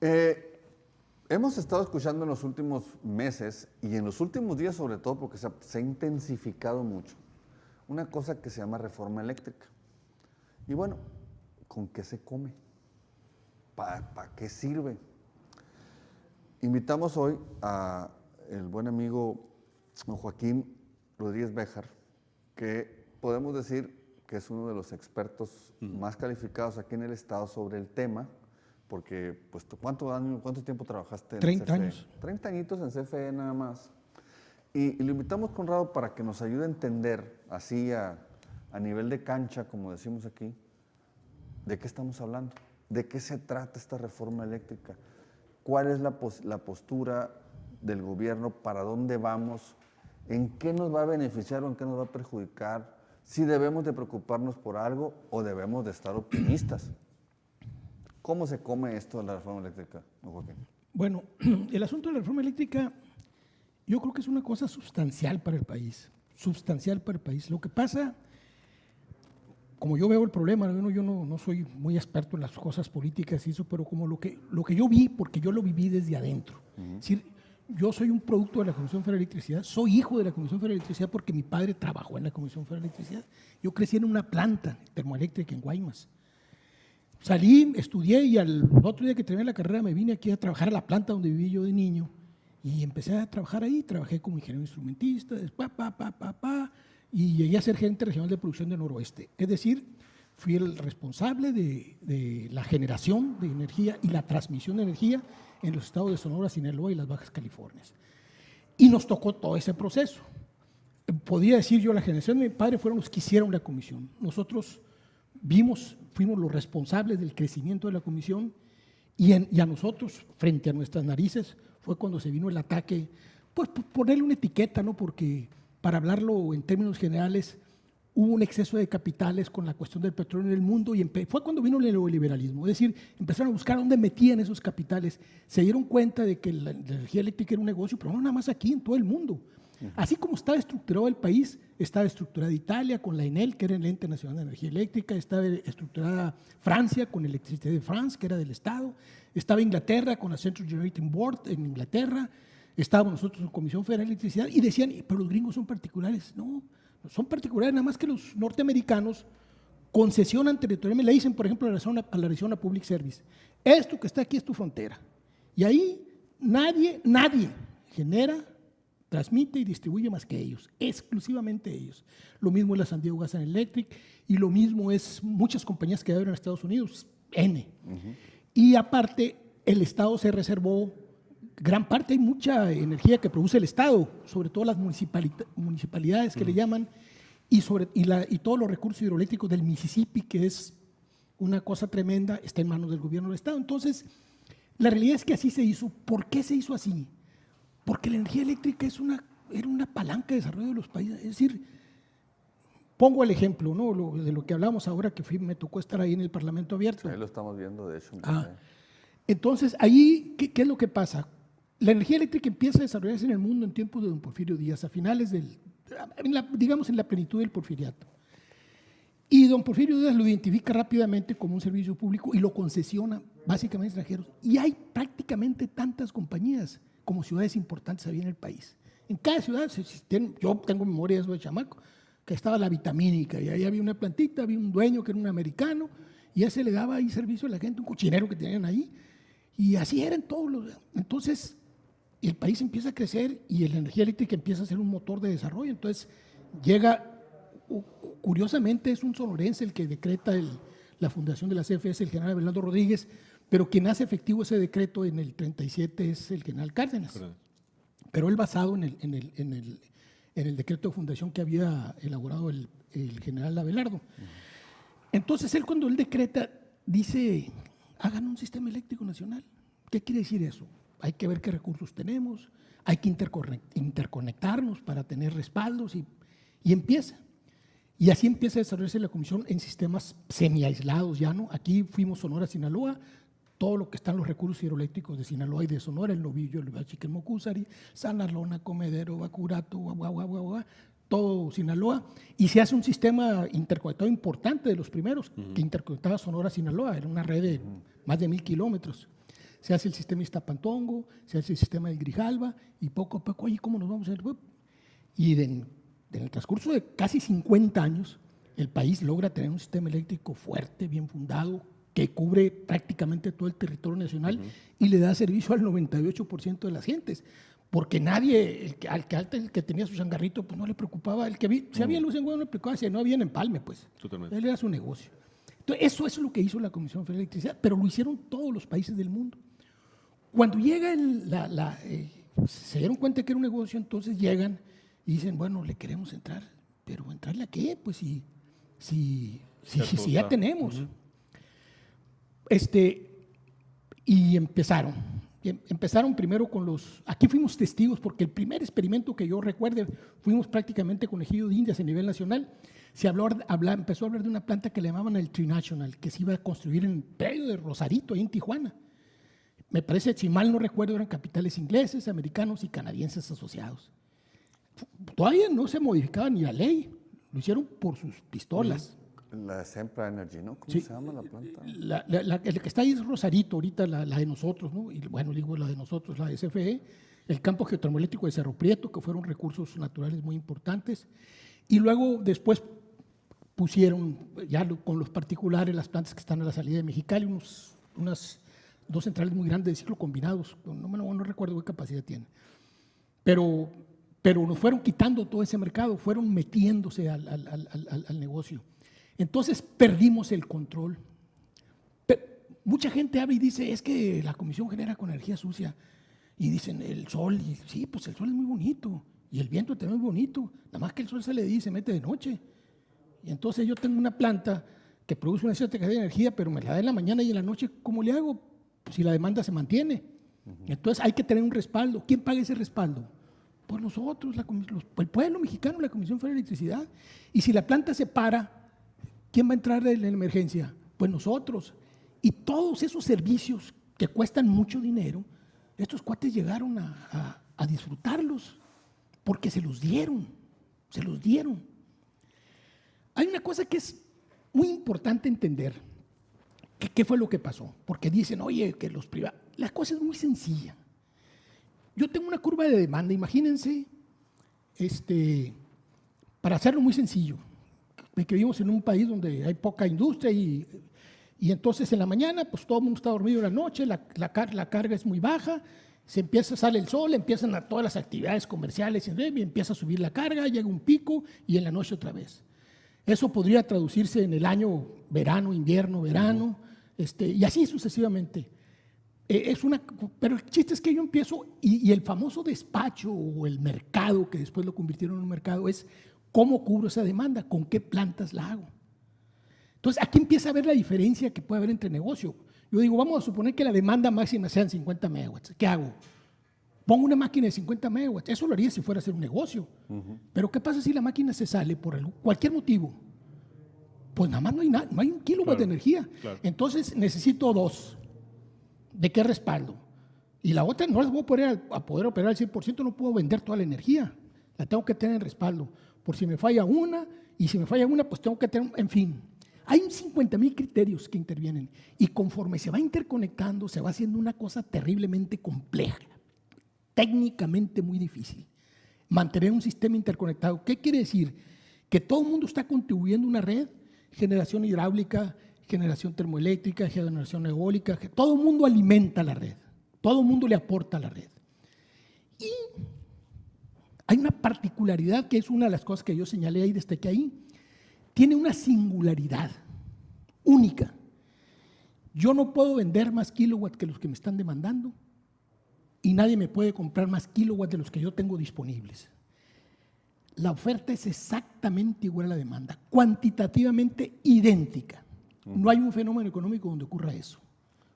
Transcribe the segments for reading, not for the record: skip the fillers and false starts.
Eh, hemos estado escuchando en los últimos meses y en los últimos días sobre todo porque se ha intensificado mucho una cosa que se llama reforma eléctrica. Y bueno, ¿con qué se come? ¿Para qué sirve? Invitamos hoy a el buen amigo don Joaquín Rodríguez Béjar, que podemos decir que es uno de los expertos más calificados aquí en el estado sobre el tema, porque pues, ¿cuánto tiempo trabajaste en 30 CFE? años. 30 añitos en CFE nada más. Y lo invitamos, Conrado, para que nos ayude a entender, así a nivel de cancha, como decimos aquí, de qué estamos hablando, de qué se trata esta reforma eléctrica, cuál es la postura del gobierno, para dónde vamos, en qué nos va a beneficiar o en qué nos va a perjudicar, si debemos de preocuparnos por algo o debemos de estar optimistas. ¿Cómo se come esto de la reforma eléctrica, don Joaquín? Bueno, el asunto de la reforma eléctrica yo creo que es una cosa sustancial para el país, sustancial para el país. Lo que pasa, como yo veo el problema, yo no soy muy experto en las cosas políticas y eso, pero como lo que yo vi, porque yo lo viví desde adentro. Es decir, yo soy un producto de la Comisión Federal de Electricidad, soy hijo de la Comisión Federal de Electricidad porque mi padre trabajó en la Comisión Federal de Electricidad. Yo crecí en una planta termoeléctrica en Guaymas. Salí, estudié y al otro día que terminé la carrera me vine aquí a trabajar a la planta donde viví yo de niño y empecé a trabajar ahí. Trabajé como ingeniero instrumentista, y llegué a ser gerente regional de producción de Noroeste. Es decir, fui el responsable de la generación de energía y la transmisión de energía en los estados de Sonora, Sinaloa y las Bajas Californias. Y nos tocó todo ese proceso. Podría decir yo, la generación de mi padre fueron los que hicieron la comisión. Nosotros fuimos los responsables del crecimiento de la comisión y a nosotros, frente a nuestras narices, fue cuando se vino el ataque, pues por ponerle una etiqueta, ¿no? Porque para hablarlo en términos generales, hubo un exceso de capitales con la cuestión del petróleo en el mundo y fue cuando vino el neoliberalismo. Es decir, empezaron a buscar dónde metían esos capitales. Se dieron cuenta de que la energía eléctrica era un negocio, pero no nada más aquí, en todo el mundo. Así como estaba estructurado el país, estaba estructurada Italia con la ENEL, que era el Ente Nacional de Energía Eléctrica, estaba estructurada Francia con Electricité de France, que era del Estado, estaba Inglaterra con la Central Generating Board en Inglaterra, estábamos nosotros en Comisión Federal de Electricidad y decían, pero los gringos son particulares. No, son particulares, nada más que los norteamericanos concesionan territorialmente, le dicen, por ejemplo, a la Arizona Public Service, esto que está aquí es tu frontera. Y ahí nadie genera, transmite y distribuye más que ellos, exclusivamente ellos. Lo mismo es la San Diego Gas and Electric y lo mismo es muchas compañías que hay en Estados Unidos, N. Y aparte, el Estado se reservó gran parte, hay mucha energía que produce el Estado, sobre todo las municipalidades que le llaman, y todos los recursos hidroeléctricos del Mississippi, que es una cosa tremenda, está en manos del gobierno del Estado. Entonces, la realidad es que así se hizo. ¿Por qué se hizo así? Porque la energía eléctrica era una palanca de desarrollo de los países. Es decir, pongo el ejemplo, ¿no? De lo que hablamos ahora, que me tocó estar ahí en el Parlamento Abierto. Ahí lo estamos viendo, de hecho. Entonces, ahí, ¿qué es lo que pasa? La energía eléctrica empieza a desarrollarse en el mundo en tiempos de don Porfirio Díaz, a finales digamos en la plenitud del porfiriato. Y don Porfirio Díaz lo identifica rápidamente como un servicio público y lo concesiona básicamente a extranjeros. Y hay prácticamente tantas compañías como ciudades importantes había en el país. En cada ciudad, yo tengo memoria de eso de chamaco, que estaba la vitamínica y ahí había una plantita, había un dueño que era un americano y ese le daba ahí servicio a la gente, un cochinero que tenían ahí. Y así eran todos los. Entonces, el país empieza a crecer y la energía eléctrica empieza a ser un motor de desarrollo. Entonces, curiosamente es un sonorense el que decreta la fundación de la CFE, el general Abelardo Rodríguez, pero quien hace efectivo ese decreto en el 37 es el general Cárdenas. Pero él basado en el decreto de fundación que había elaborado el general Abelardo. Entonces, cuando él decreta, dice, hagan un sistema eléctrico nacional. ¿Qué quiere decir eso? Hay que ver qué recursos tenemos, hay que interconectarnos para tener respaldos y empieza. Y así empieza a desarrollarse la comisión en sistemas semi-aislados ya, ¿no? Aquí fuimos Sonora, Sinaloa, todo lo que están los recursos hidroeléctricos de Sinaloa y de Sonora, el Novillo, el Bachiquelmocúzari, Sanalona, Comedero, Bacurato, todo Sinaloa, y se hace un sistema interconectado importante de los primeros, que interconectaba Sonora, Sinaloa, era una red de más de 1000 kilómetros. se hace el sistema de Iztapantongo, se hace el sistema de Grijalva, y poco a poco, oye, ¿cómo nos vamos a hacer? Y en el transcurso de casi 50 años, el país logra tener un sistema eléctrico fuerte, bien fundado, que cubre prácticamente todo el territorio nacional y le da servicio al 98% de las gentes. Porque nadie, el que tenía su changarrito, pues no le preocupaba. Si había luz en Guadalajara, no le preocupaba, si no había en Empalme, pues. Totalmente. Él era su negocio. Entonces, eso es lo que hizo la Comisión Federal de Electricidad, pero lo hicieron todos los países del mundo. Cuando llega se dieron cuenta que era un negocio, entonces llegan y dicen, bueno, le queremos entrar, pero ¿entrarle a qué? Pues si ya tenemos. Y empezaron primero con aquí fuimos testigos, porque el primer experimento que yo recuerde, fuimos prácticamente conejillo de indias a nivel nacional. Empezó a hablar de una planta que le llamaban el Trinational, que se iba a construir en el predio de Rosarito, ahí en Tijuana. Me parece, si mal no recuerdo, eran capitales ingleses, americanos y canadienses asociados. Todavía no se modificaba ni la ley, lo hicieron por sus pistolas. La Sempra Energy, ¿no? ¿Cómo se llama la planta? El que está ahí es Rosarito, ahorita la de nosotros, ¿no? Y bueno, digo la de nosotros, la de SFE, el campo geotermoeléctrico de Cerro Prieto, que fueron recursos naturales muy importantes. Y luego, después, pusieron ya con los particulares las plantas que están a la salida de Mexicali, unas 2 centrales muy grandes de ciclo combinados, no recuerdo qué capacidad tienen. Pero nos fueron quitando todo ese mercado, fueron metiéndose al negocio. Entonces perdimos el control. Mucha gente habla y dice, es que la comisión genera con energía sucia. Y dicen, el sol, y sí, pues el sol es muy bonito. Y el viento también es bonito. Nada más que el sol sale de día y se mete de noche. Y entonces yo tengo una planta que produce una cierta cantidad de energía, pero me la da en la mañana y en la noche, ¿cómo le hago? Pues si la demanda se mantiene. Entonces hay que tener un respaldo. ¿Quién paga ese respaldo? Pues nosotros, el pueblo mexicano, la Comisión Federal de Electricidad. Y si la planta se para, ¿quién va a entrar en la emergencia? Pues nosotros. Y todos esos servicios que cuestan mucho dinero, estos cuates llegaron a disfrutarlos porque se los dieron. Hay una cosa que es muy importante entender. ¿Qué fue lo que pasó? Porque dicen, oye, que los privados... La cosa es muy sencilla. Yo tengo una curva de demanda, imagínense, para hacerlo muy sencillo, de que vivimos en un país donde hay poca industria y entonces en la mañana pues todo el mundo está dormido, en la noche la carga es muy baja, sale el sol, empiezan todas las actividades comerciales y empieza a subir la carga, llega un pico y en la noche otra vez. Eso podría traducirse en el año verano, invierno, verano, y así sucesivamente. Pero el chiste es que yo empiezo, y el famoso despacho o el mercado, que después lo convirtieron en un mercado, es cómo cubro esa demanda, con qué plantas la hago. Entonces, aquí empieza a ver la diferencia que puede haber entre negocio. Yo digo, vamos a suponer que la demanda máxima sean 50 megawatts. ¿Qué hago? Pongo una máquina de 50 megawatts. Eso lo haría si fuera a hacer un negocio. Pero ¿qué pasa si la máquina se sale por cualquier motivo? Pues nada más no hay un kilowatt de energía. Claro. Entonces, necesito 2. ¿De qué respaldo? Y la otra no las voy a poder operar al 100%, no puedo vender toda la energía. La tengo que tener en respaldo. Por si me falla una, y si me falla una, pues tengo que tener, en fin. Hay 50,000 criterios que intervienen. Y conforme se va interconectando, se va haciendo una cosa terriblemente compleja, técnicamente muy difícil. Mantener un sistema interconectado. ¿Qué quiere decir? Que todo el mundo está contribuyendo a una red, generación hidráulica, generación termoeléctrica, generación eólica, que todo el mundo alimenta la red, todo el mundo le aporta a la red. Y hay una particularidad que es una de las cosas que yo señalé ahí, destaqué ahí, tiene una singularidad única. Yo no puedo vender más kilowatts que los que me están demandando y nadie me puede comprar más kilowatts de los que yo tengo disponibles. La oferta es exactamente igual a la demanda, cuantitativamente idéntica. No hay un fenómeno económico donde ocurra eso.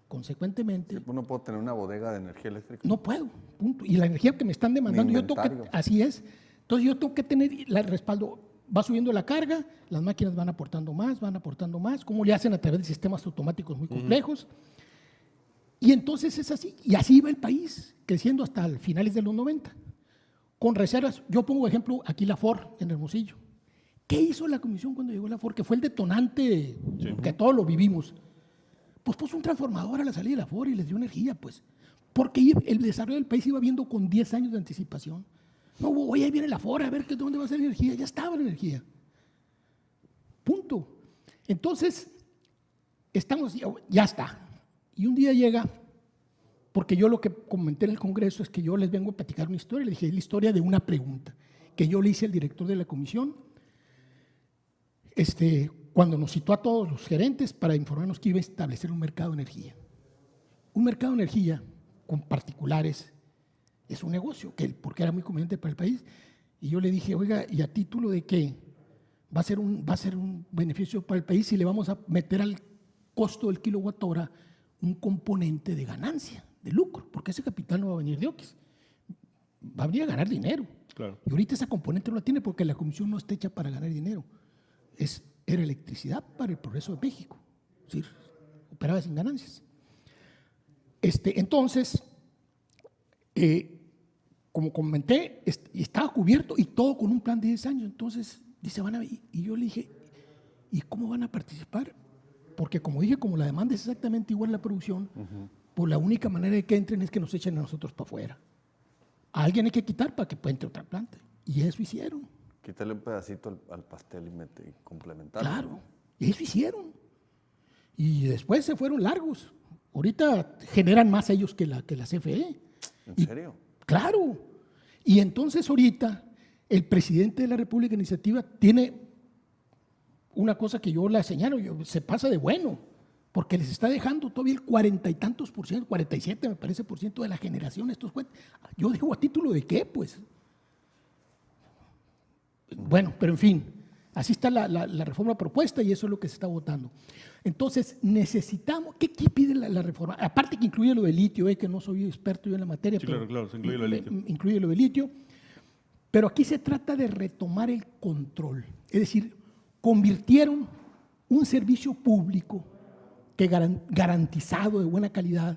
Consecuentemente... ¿No puedo tener una bodega de energía eléctrica? No puedo, punto. Y la energía que me están demandando, así es. Entonces yo tengo que tener el respaldo. Va subiendo la carga, las máquinas van aportando más. ¿Cómo le hacen a través de sistemas automáticos muy complejos? Y entonces es así. Y así va el país, creciendo hasta finales de los 90. Con reservas, yo pongo ejemplo aquí la Ford en Hermosillo. ¿Qué hizo la comisión cuando llegó la Ford? Que fue el detonante, que todos lo vivimos. Pues puso un transformador a la salida de la Afore y les dio energía, pues. Porque el desarrollo del país iba viendo con 10 años de anticipación. No, oye, ahí viene la Afore, a ver dónde va a ser la energía. Ya estaba la energía. Punto. Entonces, ya está. Y un día llega, porque yo lo que comenté en el Congreso es que yo les vengo a platicar una historia. Le dije, es la historia de una pregunta que yo le hice al director de la comisión, cuando nos citó a todos los gerentes para informarnos que iba a establecer un mercado de energía. Un mercado de energía con particulares es un negocio, porque era muy conveniente para el país. Y yo le dije, oiga, ¿y a título de qué? Va a ser un beneficio para el país si le vamos a meter al costo del kilowatt hora un componente de ganancia, de lucro, porque ese capital no va a venir de Oquis, va a venir a ganar dinero. Claro. Y ahorita esa componente no la tiene porque la comisión no está hecha para ganar dinero. Era electricidad para el progreso de México, es decir, operaba sin ganancias. Entonces, como comenté, estaba cubierto y todo con un plan de 10 años. Entonces, dice, y yo le dije, ¿y cómo van a participar? Porque como dije, como la demanda es exactamente igual a la producción, pues la única manera de que entren es que nos echen a nosotros para afuera. A alguien hay que quitar para que pueda entrar otra planta. Y eso hicieron. Quitarle un pedacito al pastel y complementarlo. Claro, eso hicieron. Y después se fueron largos. Ahorita generan más ellos que la CFE. ¿En serio? Claro. Y entonces ahorita el presidente de la República Iniciativa tiene una cosa que yo la señalo, se pasa de bueno, porque les está dejando todavía el 40 y tantos por ciento, 47 me parece por ciento de la generación estos cuentos. Yo digo, ¿a título de qué? Pues bueno, pero en fin, así está la reforma propuesta y eso es lo que se está votando. Entonces, necesitamos, ¿qué pide la reforma? Aparte que incluye lo de litio, que no soy experto yo en la materia. Sí, pero claro, se incluye lo de litio. Incluye lo de litio, pero aquí se trata de retomar el control. Es decir, convirtieron un servicio público que garantizado de buena calidad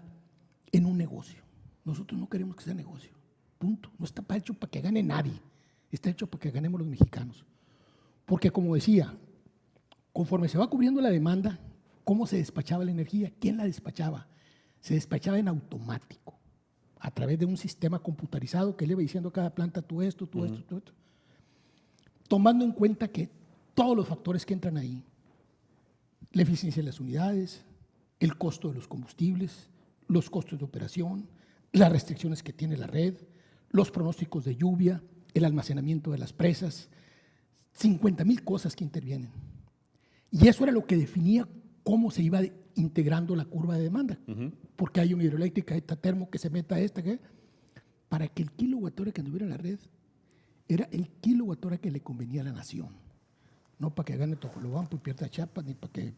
en un negocio. Nosotros no queremos que sea negocio, punto. No está hecho para que gane nadie, está hecho para que ganemos los mexicanos. Porque como decía, conforme se va cubriendo la demanda, ¿cómo se despachaba la energía? ¿Quién la despachaba? Se despachaba en automático, a través de un sistema computarizado que le iba diciendo a cada planta tú esto, tú esto, tú esto. Tomando en cuenta que todos los factores que entran ahí, la eficiencia de las unidades, el costo de los combustibles, los costos de operación, las restricciones que tiene la red, los pronósticos de lluvia, el almacenamiento de las presas, 50,000 cosas que intervienen. Y eso era lo que definía cómo se iba integrando la curva de demanda. Porque hay una hidroeléctrica, esta termo que se meta a esta, para que el kilowatt hora que anduviera en la red era el kilowatt hora que le convenía a la nación. No para que gane Topolobampo y pierda Chiapas, ni para que...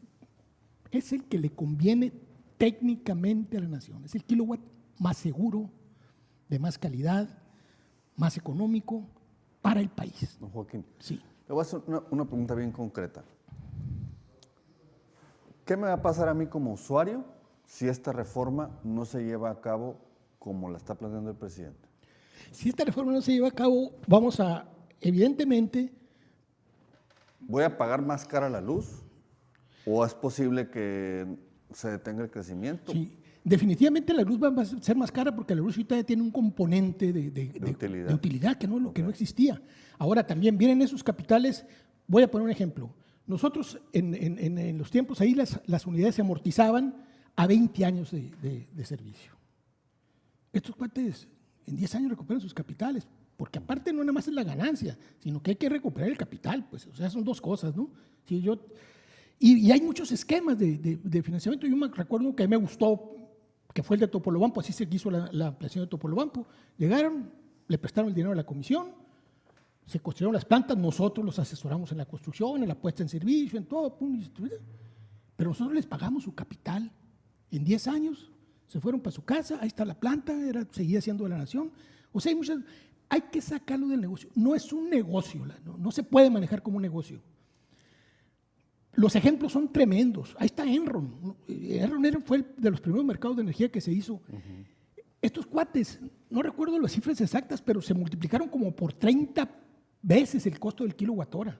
Es el que le conviene técnicamente a la nación. Es el kilowatt más seguro, de más calidad, más económico para el país. Don Joaquín, sí. Le voy a hacer una pregunta bien concreta. ¿Qué me va a pasar a mí como usuario si esta reforma no se lleva a cabo como la está planteando el presidente? Si esta reforma no se lleva a cabo, vamos a, evidentemente... ¿Voy a pagar más cara la luz? ¿O es posible que se detenga el crecimiento? Sí, definitivamente la luz va a ser más cara porque la luz ahorita tiene un componente de utilidad que no existía. Ahora también vienen esos capitales, voy a poner un ejemplo. Nosotros en los tiempos ahí las unidades se amortizaban a 20 años de servicio. Estos cuates en 10 años recuperan sus capitales, porque aparte no nada más es la ganancia, sino que hay que recuperar el capital, pues, o sea, son dos cosas, ¿no? Sí, y hay muchos esquemas de financiamiento. Yo me recuerdo que a mí me gustó, que fue el de Topolobampo, así se hizo la ampliación de Topolobampo. Llegaron, le prestaron el dinero a la comisión, se construyeron las plantas, nosotros los asesoramos en la construcción, en la puesta en servicio, en todo, pero nosotros les pagamos su capital. En 10 años se fueron para su casa, ahí está la planta, seguía siendo de la nación. O sea, hay que sacarlo del negocio. No es un negocio, no se puede manejar como un negocio. Los ejemplos son tremendos. Ahí está Enron. Enron fue de los primeros mercados de energía que se hizo. Estos cuates, no recuerdo las cifras exactas, pero se multiplicaron como por 30 veces el costo del kilowatt hora.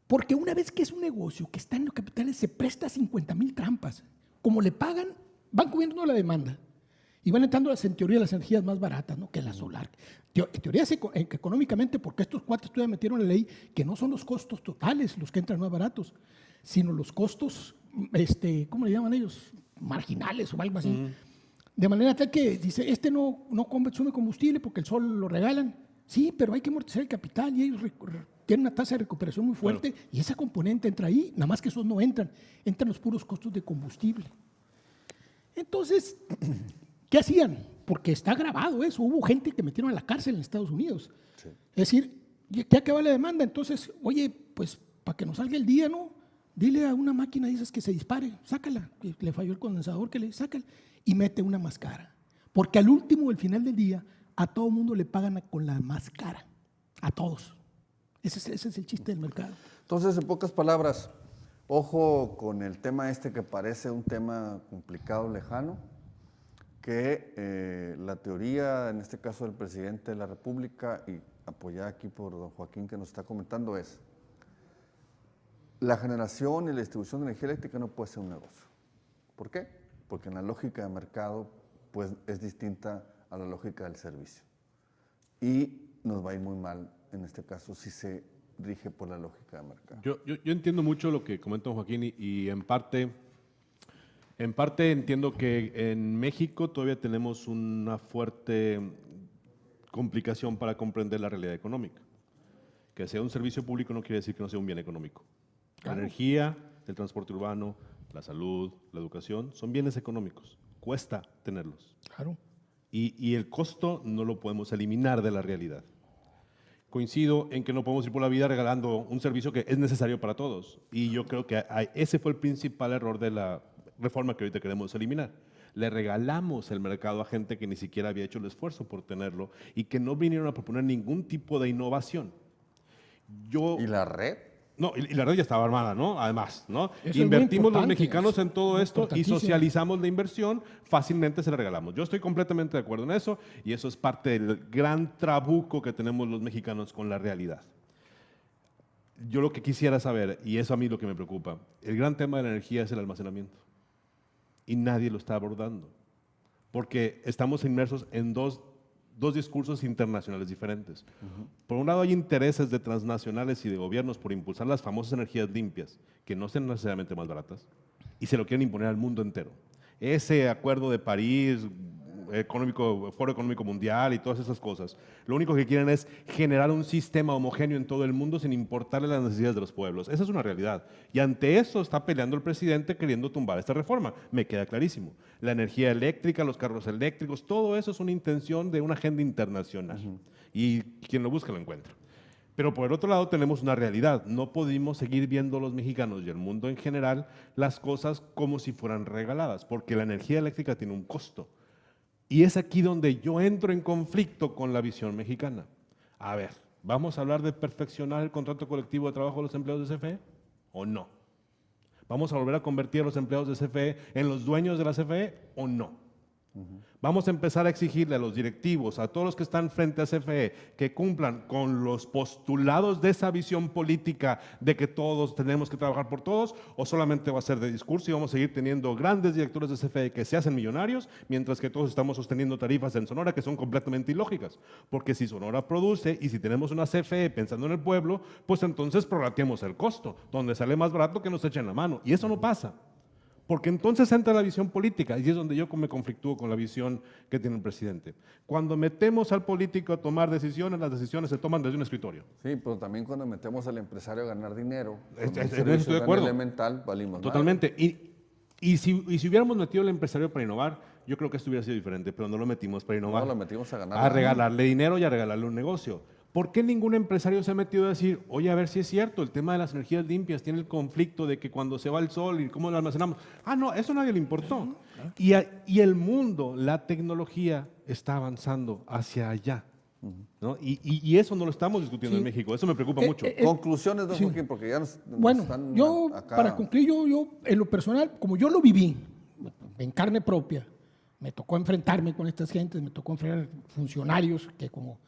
Porque una vez que es un negocio que está en los capitales, se presta a 50,000 trampas. Como le pagan, van cubriendo la demanda. Y van entrando, en teoría, las energías más baratas, ¿no? Que la solar. Teorías económicamente, porque estos cuates todavía metieron la ley que no son los costos totales los que entran más baratos, sino los costos, ¿cómo le llaman ellos? Marginales o algo así. De manera tal que dice, no consume combustible porque el sol lo regalan. Sí, pero hay que amortizar el capital y ellos tienen una tasa de recuperación muy fuerte y esa componente entra ahí, nada más que esos no entran los puros costos de combustible. Entonces, ¿qué hacían? Porque está grabado eso, hubo gente que metieron a la cárcel en Estados Unidos. Sí. Es decir, ya que va la demanda, entonces, oye, pues para que nos salga el día, ¿no? Dile a una máquina, dices que se dispare, sácala, le falló el condensador, sácala, y mete una más cara. Porque al último, al final del día, a todo mundo le pagan con la más cara, a todos. Ese es el chiste del mercado. Entonces, en pocas palabras, ojo con el tema que parece un tema complicado, lejano, que la teoría, en este caso del presidente de la República, y apoyada aquí por don Joaquín que nos está comentando, es la generación y la distribución de energía eléctrica no puede ser un negocio. ¿Por qué? Porque en la lógica de mercado pues, es distinta a la lógica del servicio. Y nos va a ir muy mal, en este caso, si se rige por la lógica de mercado. Yo entiendo mucho lo que comenta don Joaquín y en parte entiendo que en México todavía tenemos una fuerte complicación para comprender la realidad económica. Que sea un servicio público no quiere decir que no sea un bien económico. Claro. La energía, el transporte urbano, la salud, la educación, son bienes económicos. Cuesta tenerlos. Claro. Y el costo no lo podemos eliminar de la realidad. Coincido en que no podemos ir por la vida regalando un servicio que es necesario para todos. Y yo creo que ese fue el principal error de la reforma que ahorita queremos eliminar. Le regalamos el mercado a gente que ni siquiera había hecho el esfuerzo por tenerlo y que no vinieron a proponer ningún tipo de innovación. ¿Y la red? No, y la red ya estaba armada, ¿no? Además, ¿no? Invertimos los mexicanos en todo esto y socializamos la inversión, fácilmente se la regalamos. Yo estoy completamente de acuerdo en eso y eso es parte del gran trabuco que tenemos los mexicanos con la realidad. Yo lo que quisiera saber, y eso a mí lo que me preocupa, el gran tema de la energía es el almacenamiento y nadie lo está abordando porque estamos inmersos en dos discursos internacionales diferentes. Por un lado hay intereses de transnacionales y de gobiernos por impulsar las famosas energías limpias, que no sean necesariamente más baratas, y se lo quieren imponer al mundo entero. Ese acuerdo de París, Foro Económico Mundial y todas esas cosas, lo único que quieren es generar un sistema homogéneo en todo el mundo sin importarle las necesidades de los pueblos. Esa es una realidad. Y ante eso está peleando el presidente queriendo tumbar esta reforma. Me queda clarísimo. La energía eléctrica, los carros eléctricos, todo eso es una intención de una agenda internacional. Y quien lo busca lo encuentra. Pero por el otro lado tenemos una realidad. No podemos seguir viendo los mexicanos y el mundo en general las cosas como si fueran regaladas, porque la energía eléctrica tiene un costo. Y es aquí donde yo entro en conflicto con la visión mexicana. A ver, ¿vamos a hablar de perfeccionar el contrato colectivo de trabajo de los empleados de CFE o no? ¿Vamos a volver a convertir a los empleados de CFE en los dueños de la CFE o no? Vamos a empezar a exigirle a los directivos, a todos los que están frente a CFE, que cumplan con los postulados de esa visión política de que todos tenemos que trabajar por todos, o solamente va a ser de discurso y vamos a seguir teniendo grandes directores de CFE que se hacen millonarios, mientras que todos estamos sosteniendo tarifas en Sonora que son completamente ilógicas. Porque si Sonora produce y si tenemos una CFE pensando en el pueblo, pues entonces prorrateamos el costo, donde sale más barato que nos echen la mano. Y eso no pasa. Porque entonces entra la visión política y es donde yo me conflictúo con la visión que tiene el presidente. Cuando metemos al político a tomar decisiones, las decisiones se toman desde un escritorio. Sí, pero también cuando metemos al empresario a ganar dinero, estoy de acuerdo. Elemental, valimos totalmente. Y si hubiéramos metido al empresario para innovar, yo creo que esto hubiera sido diferente, pero no lo metimos para innovar. No, lo metimos a ganar. A regalarle dinero y a regalarle un negocio. ¿Por qué ningún empresario se ha metido a decir, oye, a ver si es cierto, el tema de las energías limpias tiene el conflicto de que cuando se va el sol y cómo lo almacenamos? Ah, no, eso a nadie le importó. Y el mundo, la tecnología está avanzando hacia allá. ¿No? Y eso no lo estamos discutiendo en México, eso me preocupa mucho. Conclusiones, don Joaquín, porque ya nos están yo, acá. Para concluir, yo en lo personal, como yo lo viví en carne propia, me tocó enfrentarme con estas gentes, me tocó enfrentar funcionarios que como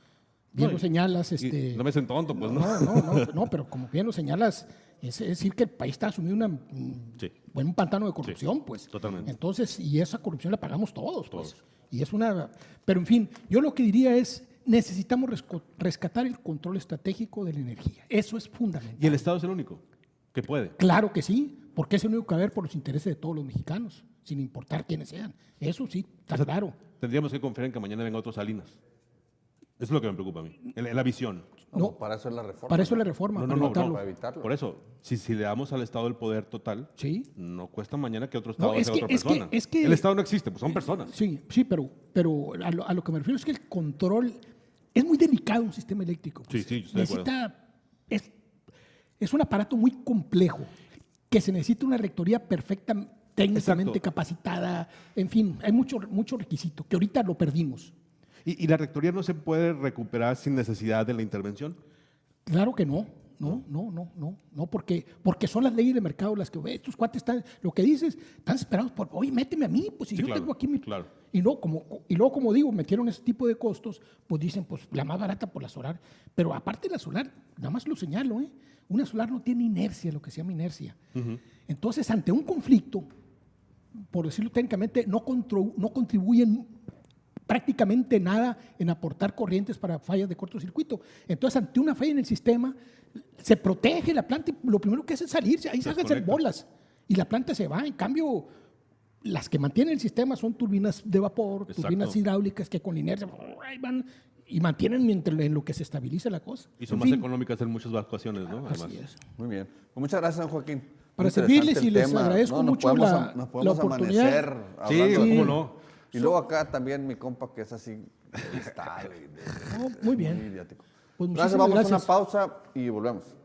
bien lo señalas, no me hacen tonto, pues no. No, pero como bien lo señalas, Es decir, que el país está sumido en un pantano de corrupción, pues. Totalmente. Entonces, y esa corrupción la pagamos todos, pues. Y es pero en fin, yo lo que diría es, necesitamos rescatar el control estratégico de la energía. Eso es fundamental. ¿Y el Estado es el único que puede? Claro que sí, porque es el único que va a ver por los intereses de todos los mexicanos, sin importar quiénes sean. Eso sí, está claro. Tendríamos que confiar en que mañana venga otro Salinas. Eso es lo que me preocupa a mí, la visión. No, para eso es la reforma. Para eso es la reforma, para evitarlo. Por eso, si le damos al Estado el poder total, sí, no cuesta mañana que otro Estado sea otra es persona. El Estado no existe, pues son personas. Sí, pero a lo que me refiero es que el control es muy delicado un sistema eléctrico. Pues. Sí, estoy de acuerdo. Es un aparato muy complejo que se necesita una rectoría perfecta, técnicamente capacitada, en fin, hay mucho requisito que ahorita lo perdimos. ¿Y la rectoría no se puede recuperar sin necesidad de la intervención? Claro que no, porque son las leyes de mercado las que estos cuates están, lo que dices, están esperados por, oye, méteme a mí, pues si yo tengo aquí mi... Claro. Y luego, como digo, metieron ese tipo de costos, pues dicen, pues la más barata por la solar. Pero aparte de la solar, nada más lo señalo, una solar no tiene inercia, lo que se llama inercia. Entonces, ante un conflicto, por decirlo técnicamente, no contribuyen prácticamente nada en aportar corrientes para fallas de cortocircuito. Entonces, ante una falla en el sistema, se protege la planta y lo primero que hace es salirse, ahí se hacen bolas y la planta se va. En cambio, las que mantienen el sistema son turbinas de vapor, turbinas hidráulicas que con inercia ahí van y mantienen en lo que se estabiliza la cosa. Y son más económicas en muchas ocasiones, ¿no? Así es. Muy bien. Pues muchas gracias, don Joaquín. Para servirles y les agradezco mucho la oportunidad. Sí, cómo no. Y luego acá también mi compa que es así, muy bien. Muy mediático. Pues gracias, vamos a una pausa y volvemos.